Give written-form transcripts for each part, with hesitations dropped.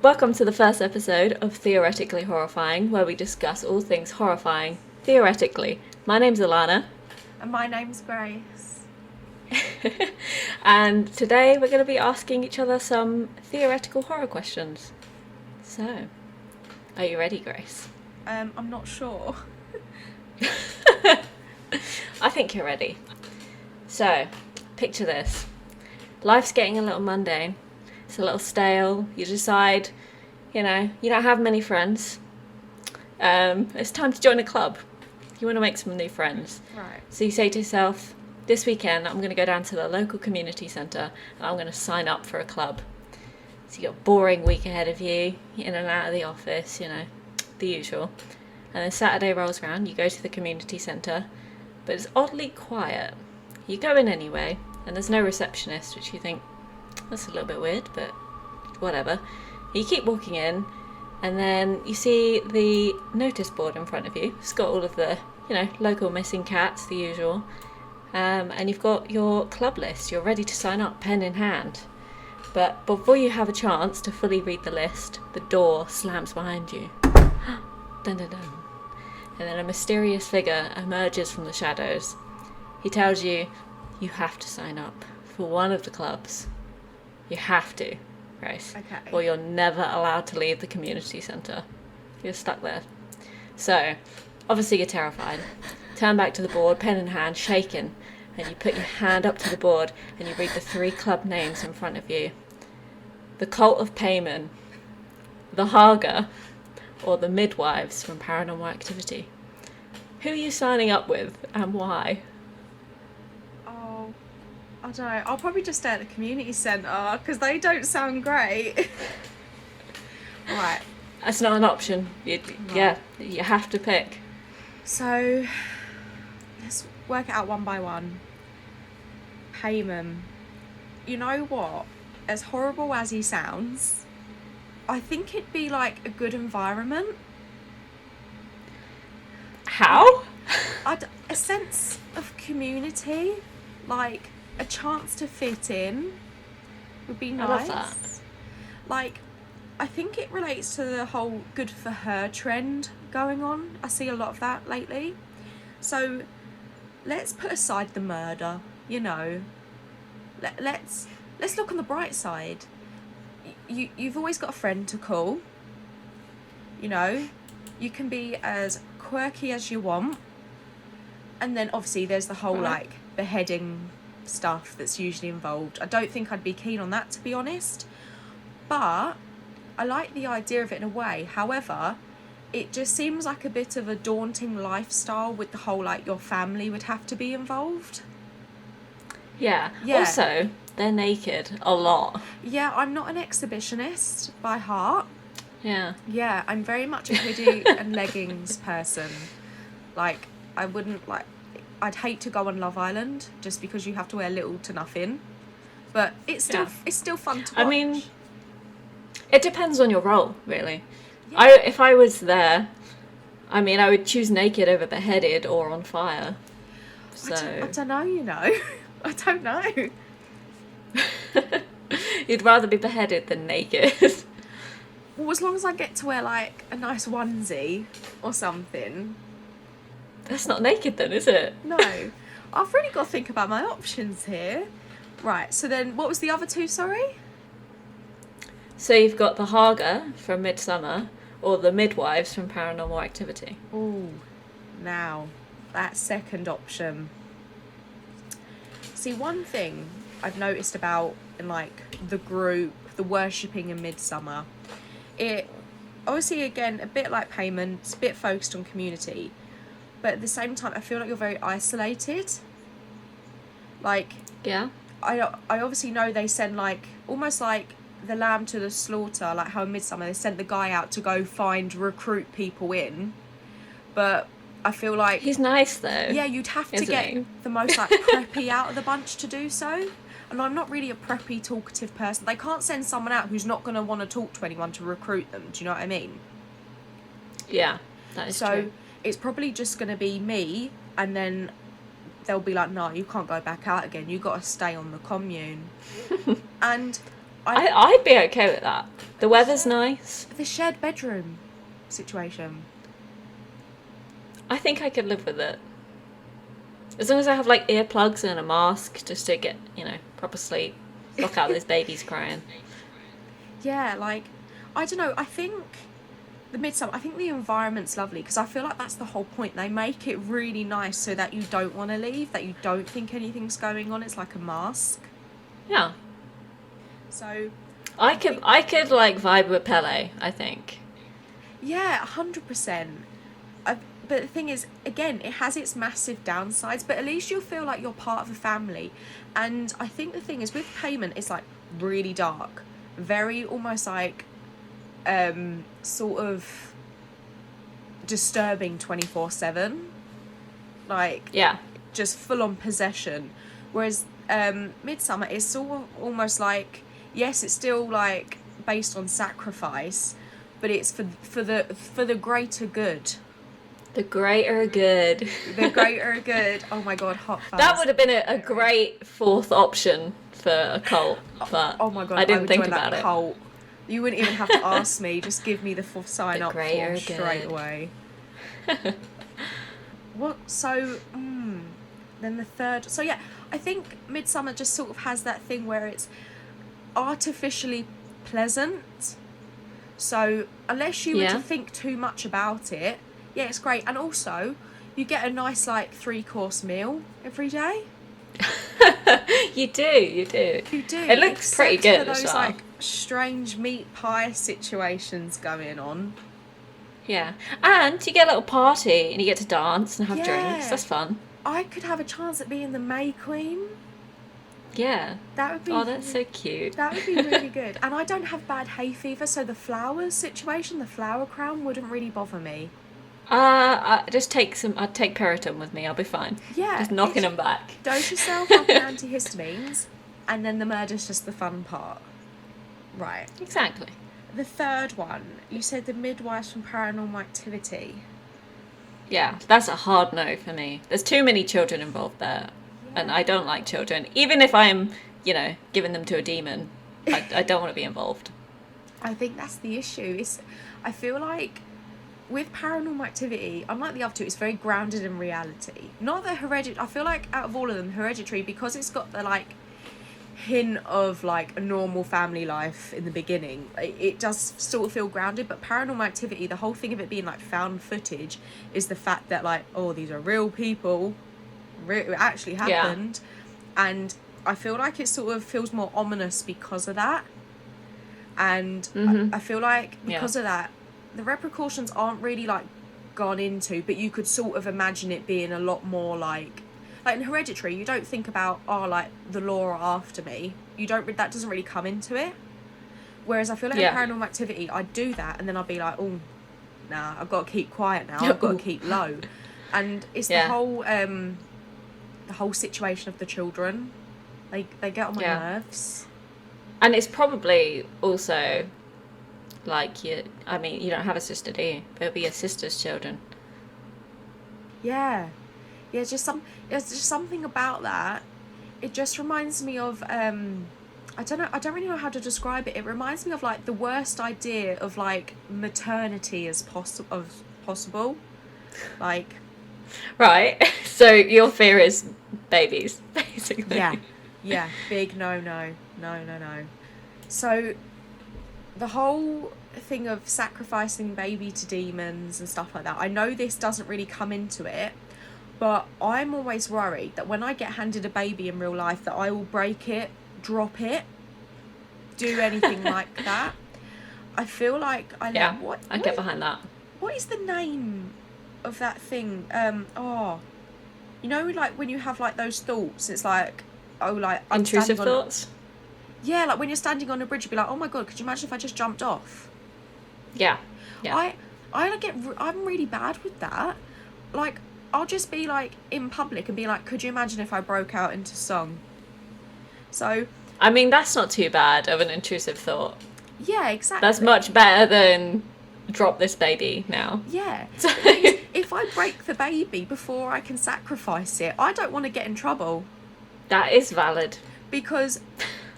Welcome to the first episode of Theoretically Horrifying, where we discuss all things horrifying, theoretically. My name's Alana. And my name's Grace. And today we're going to be asking each other some theoretical horror questions. So, are you ready, Grace? I'm not sure. I think you're ready. So, picture this. Life's getting a little mundane. It's a little stale. You decide, you don't have many friends. It's time to join a club. You want to make some new friends. Right. So you say to yourself, this weekend I'm going to go down to the local community centre and I'm going to sign up for a club. So you've got a boring week ahead of you, in and out of the office, the usual. And then Saturday rolls around, you go to the community centre, but it's oddly quiet. You go in anyway, and there's no receptionist, which you think, that's a little bit weird, but whatever. You keep walking in, and then you see the notice board in front of you. It's got all of the, local missing cats, the usual. And you've got your club list. You're ready to sign up, pen in hand. But before you have a chance to fully read the list, the door slams behind you. Dun dun dun. And then a mysterious figure emerges from the shadows. He tells you, you have to sign up for one of the clubs. You have to, Grace. Okay. Or you're never allowed to leave the community centre. You're stuck there. So, obviously you're terrified. Turn back to the board, pen in hand, shaken, and you put your hand up to the board and you read the 3 club names in front of you. The Cult of Payman, the Haga, or the Midwives from Paranormal Activity. Who are you signing up with and why? I don't know. I'll probably just stay at the community centre because they don't sound great. Right. That's not an option. Yeah, you have to pick. So, let's work it out one by one. Payman. You know what? As horrible as he sounds, I think it'd be like a good environment. How? A sense of community, like a chance to fit in would be nice. I love that. Like, I think it relates to the whole good for her trend going on. I see a lot of that lately. So let's put aside the murder, Let's look on the bright side. You've always got a friend to call. You can be as quirky as you want. And then obviously there's the whole beheading stuff that's usually involved. I don't think I'd be keen on that, to be honest. But I like the idea of it in a way. However, it just seems like a bit of a daunting lifestyle with the whole your family would have to be involved. Yeah. Also, they're naked a lot. Yeah, I'm not an exhibitionist by heart. Yeah. Yeah, I'm very much a hoodie and leggings person. I wouldn't I'd hate to go on Love Island just because you have to wear little to nothing. But it's still fun to watch. I mean, it depends on your role, really. Yeah. If I was there, I would choose naked over beheaded or on fire. So I don't know, I don't know. You'd rather be beheaded than naked. Well, as long as I get to wear a nice onesie or something. That's not naked then, is it? No. I've really got to think about my options here. Right, so then what was the other 2, sorry? So you've got the Haga from Midsummer or the Midwives from Paranormal Activity. Ooh, now, that second option. See, one thing I've noticed about in the group, the worshipping in Midsummer, it obviously again a bit like Payman, it's a bit focused on community, but at the same time I feel like you're very isolated. Yeah. I obviously know they send almost like the lamb to the slaughter, like how in Midsummer they sent the guy out to go recruit people in, but I feel like he's nice though. Yeah, you'd have to get the most preppy out of the bunch to do so. And I'm not really a preppy, talkative person. They can't send someone out who's not going to want to talk to anyone to recruit them. Do you know what I mean? Yeah, that is true. So it's probably just going to be me, and then they'll be like, no, you can't go back out again. You got to stay on the commune. And I'd be okay with that. The weather's nice. The shared bedroom situation. I think I could live with it. As long as I have like earplugs and a mask just to get, proper sleep. Block out those babies crying. Yeah, like, I don't know, I think I think the environment's lovely because I feel like that's the whole point. They make it really nice so that you don't want to leave, that you don't think anything's going on. It's like a mask. Yeah. So I could like vibe with Pele, I think. Yeah, 100%. But the thing is, again, it has its massive downsides, but at least you'll feel like you're part of a family. And I think the thing is, with payment, it's like really dark, very almost like sort of disturbing 24/7, like just full on possession. Whereas Midsummer is sort of almost like, yes, it's still like based on sacrifice, but it's for the greater good. The greater good. The greater good. Oh my god, hot fuzz. That would have been a great fourth option for a cult, but oh my god, I didn't think about it. Cult. You wouldn't even have to ask me. Just give me the full sign up form straight away. What? So, then the third. So yeah, I think Midsummer just sort of has that thing where it's artificially pleasant. So unless you were to think too much about it, yeah, it's great. And also, you get a nice like 3-course meal every day. You do. You do. It looks pretty good for those as well. like strange meat pie situations going on. Yeah, and you get a little party and you get to dance and have drinks. That's fun. I could have a chance at being the May Queen. Yeah. That would be. Oh, that's so cute. That would be really good. And I don't have bad hay fever, so the flowers situation, the flower crown, wouldn't really bother me. I'd take Piriton with me. I'll be fine. Yeah. Just knocking them back. Dose yourself up in antihistamines, and then the murder's just the fun part. Right. Exactly. The third one, you said the midwives from Paranormal Activity. Yeah, that's a hard no for me. There's too many children involved there, and I don't like children. Even if I'm, giving them to a demon, I don't want to be involved. I think that's the issue. I feel like with Paranormal Activity, unlike the other two, it's very grounded in reality. Not the Hereditary. I feel like out of all of them, Hereditary, because it's got the like hint of like a normal family life in the beginning, it does sort of feel grounded. But Paranormal Activity, the whole thing of it being like found footage, is the fact that like, oh, these are real people, it actually happened, and I feel like it sort of feels more ominous because of that. And I feel like because of that, the repercussions aren't really like gone into, but you could sort of imagine it being a lot more like in Hereditary, you don't think about, like the law are after me. That doesn't really come into it. Whereas I feel like in Paranormal Activity, I'd do that and then I'd be like, oh, nah, I've got to keep quiet now. I've got to keep low. And it's the whole situation of the children. They get on my nerves. And it's probably also like you don't have a sister, do you? But it'll be your sister's children. Yeah. Yeah, it's just something about that. It just reminds me of I don't really know how to describe it. It reminds me of like the worst idea of like maternity as possible. Like, right. So your fear is babies, basically. Yeah. Big no. So the whole thing of sacrificing baby to demons and stuff like that, I know this doesn't really come into it, but I'm always worried that when I get handed a baby in real life that I will break it, drop it, do anything like that. I feel like I get behind that. What is the name of that thing? Like when you have like those thoughts, it's like, intrusive thoughts. Yeah, like when you're standing on a bridge, you'd be like, oh my god, could you imagine if I just jumped off? Yeah. I'm really bad with that. Like, I'll just be like in public and be like, could you imagine if I broke out into song? So that's not too bad of an intrusive thought. Yeah, exactly. That's much better than drop this baby now. Yeah. If I break the baby before I can sacrifice it, I don't want to get in trouble. That is valid. Because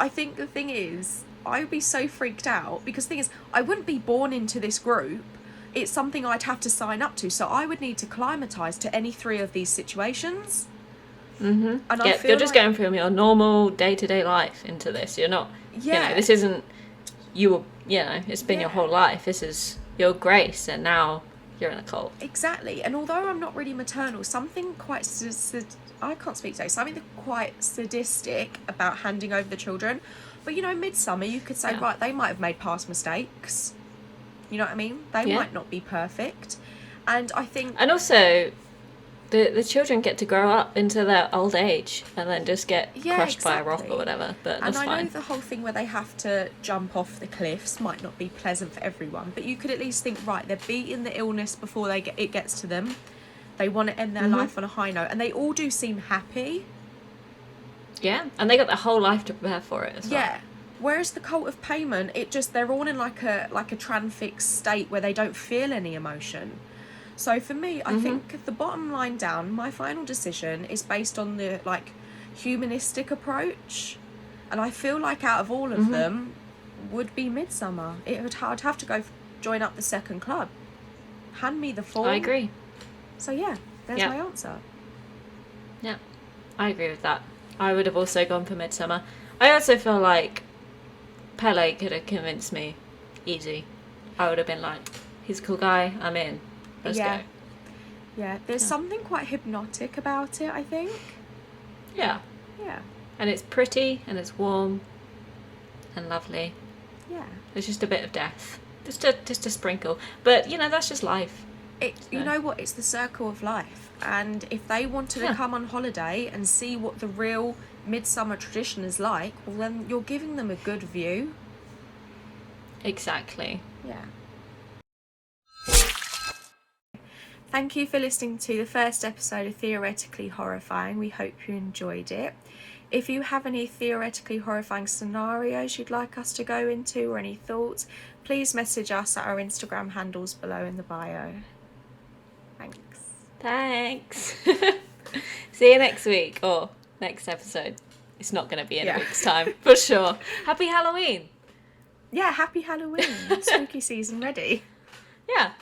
I think the thing is, I would be so freaked out, because the thing is, I wouldn't be born into this group. It's something I'd have to sign up to, so I would need to climatise to any 3 of these situations. Mm-hmm. And Yeah, you're just going from your normal day-to-day life into this. You're not, this isn't, it's been your whole life. This is your grace, and now you're in a cult. Exactly. And although I'm not really maternal, something quite, I can't speak today, something quite sadistic about handing over the children. But, Midsummer, you could say, right, they might have made past mistakes. You know what I mean? They might not be perfect. And I think... And also, the children get to grow up into their old age and then just get crushed by a rock or whatever. But that's fine. And I know the whole thing where they have to jump off the cliffs might not be pleasant for everyone, but you could at least think, right, they're beating the illness before it gets to them. They want to end their life on a high note. And they all do seem happy. Yeah, and they got their whole life to prepare for it as well. Yeah. Whereas the Cult of Payment, they're all in like a transfixed state where they don't feel any emotion. So for me, I think the bottom line down, my final decision is based on the humanistic approach, and I feel like out of all of them would be Midsummer. I'd have to go join up the second club. Hand me the form. I agree. So yeah, there's my answer. Yeah, I agree with that. I would have also gone for Midsummer. I also feel like Pele could have convinced me easy. I would have been like, he's a cool guy, I'm in. Let's go. Yeah, there's something quite hypnotic about it, I think. Yeah. Yeah. And it's pretty, and it's warm, and lovely. Yeah. There's just a bit of death. Just a sprinkle. But, that's just life. You know what? It's the circle of life. And if they wanted to come on holiday and see what the real Midsummer tradition is like, well, then you're giving them a good view. Exactly. Yeah. Thank you for listening to the first episode of Theoretically Horrifying. We hope you enjoyed it. If you have any theoretically horrifying scenarios you'd like us to go into or any thoughts, please message us at our Instagram handles below in the bio. Thanks. See you next week or next episode. It's not going to be in a week's time, for sure. Happy Halloween. Yeah, happy Halloween. Spooky season ready. Yeah.